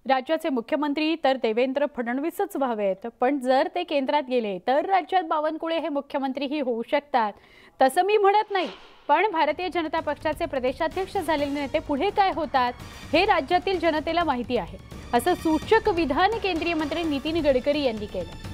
राज्याचे मुख्यमंत्री तर देवेंद्र फडणवीसच व्हावेत, पण जर ते केंद्रात गेले तर राज्यात बावनकुळे हे मुख्यमंत्रीही होऊ शकतात. तसं मी म्हणत नाही, पण भारतीय जनता पक्षाचे प्रदेशाध्यक्ष झालेले नेते पुढे काय होतात हे राज्यातील जनतेला माहिती आहे, असं सूचक विधान केंद्रीय मंत्री नितीन गडकरी यांनी केलं.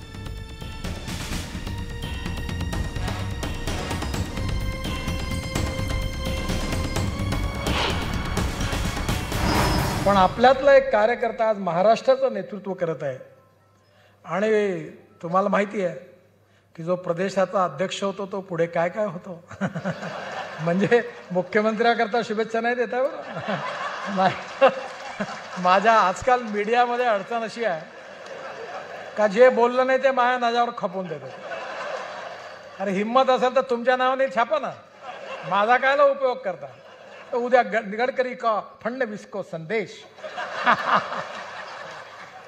पण आपल्यातला एक कार्यकर्ता आज महाराष्ट्राचं नेतृत्व करत आहे आणि तुम्हाला माहिती आहे की जो प्रदेशाचा अध्यक्ष होतो तो पुढे काय काय होतो. म्हणजे मुख्यमंत्र्याकरता शुभेच्छा नाही देता बरं. माझ्या आजकाल मीडियामध्ये अडचण अशी आहे का जे बोललं नाही ते माझ्या नावावर खपवून देतात. अरे हिम्मत असेल तर तुमच्या नावाने छापा ना, माझा कायला उपयोग करता. तो उद्या गडकरी का फडणवीस को संदेश.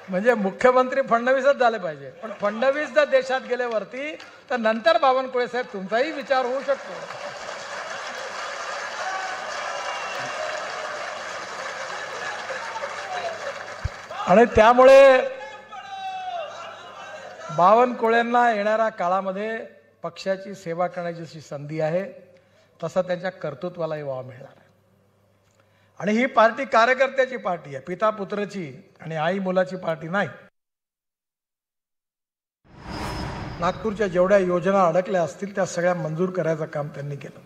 म्हणजे मुख्यमंत्री फडणवीसच झाले पाहिजे, पण फडणवीस जर देशात गेले वरती तर नंतर बावनकुळे साहेब तुमचाही विचार होऊ शकतो. आणि त्यामुळे बावनकुळेंना येणाऱ्या काळामध्ये पक्षाची सेवा करण्याची जशी संधी आहे तसा त्यांच्या कर्तृत्वालाही वाव मिळणार आहे. आणि ही पार्टी कार्यकर्त्याची पार्टी आहे, पिता पुत्राची आणि आई मुलाची पार्टी नाही. नागपूरच्या जेवढ्या योजना अडकल्या असतील त्या सगळ्या मंजूर करायचं काम त्यांनी केलं.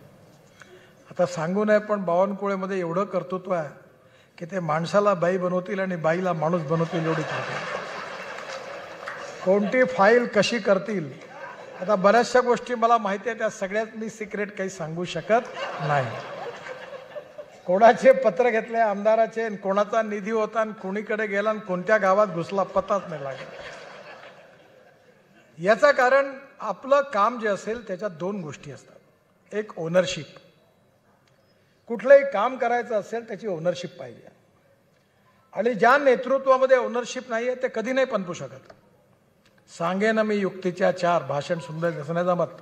आता सांगू नये पण बावनकुळेमध्ये एवढं कर्तृत्व आहे की ते माणसाला बाई बनवतील आणि बाईला माणूस बनवतील एवढी करतील. कोणती फाईल कशी करतील. आता बऱ्याचशा गोष्टी मला माहिती आहे, त्या सगळ्यात मी सिक्रेट काही सांगू शकत नाही. कोणाचे पत्र घेतले आमदाराचे, कोणाचा निधी होता आणि कोणीकडे गेला आणि कोणत्या गावात घुसला पताच नाही लागला. याचं कारण आपलं काम जे असेल त्याच्यात दोन गोष्टी असतात. एक ओनरशिप, कुठलंही काम करायचं असेल त्याची ओनरशिप पाहिजे. आणि ज्या नेतृत्वामध्ये ओनरशिप नाही आहे ते कधी नाही पनपू शकत. सांगेन मी युक्तीच्या चार, भाषण सुंदर दिसण्याचं जमत.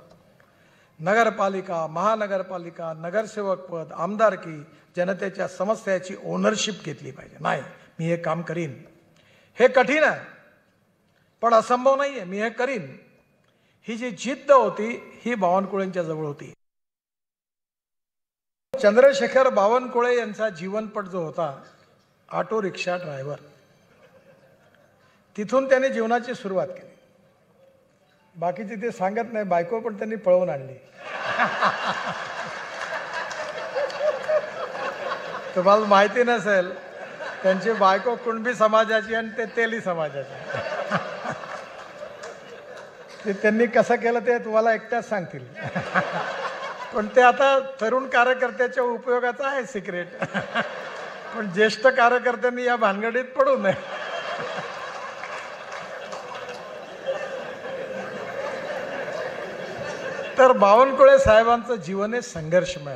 नगरपालिका, महानगरपालिका, नगरसेवक पद, आमदारकी, जनतेच्या समस्याची ओनरशिप घेतली पाहिजे. नाही मी हे काम करीन, हे कठीण आहे पण असंभव नाही आहे, मी हे करीन, ही जी जिद्द होती ही बावनकुळेंच्या जवळ होती. चंद्रशेखर बावनकुळे यांचा जीवनपट जो होता, ऑटो रिक्षा ड्रायव्हर, तिथून त्यांनी जीवनाची सुरुवात केली. बाकीची ते सांगत नाही, बायको पण त्यांनी पळवून आणली. तुम्हाला माहिती नसेल त्यांची बायको कुणबी समाजाची आणि ते तेली समाजाचे. ते त्यांनी कसं केलं ते तुम्हाला एकट्याच सांगतील. पण ते आता तरुण कार्यकर्त्याच्या उपयोगाचं आहे सिक्रेट. पण ज्येष्ठ कार्यकर्त्यांनी या भानगडीत पडू नये. तर बावनकुळे साहेबांचं जीवन हे संघर्षमय.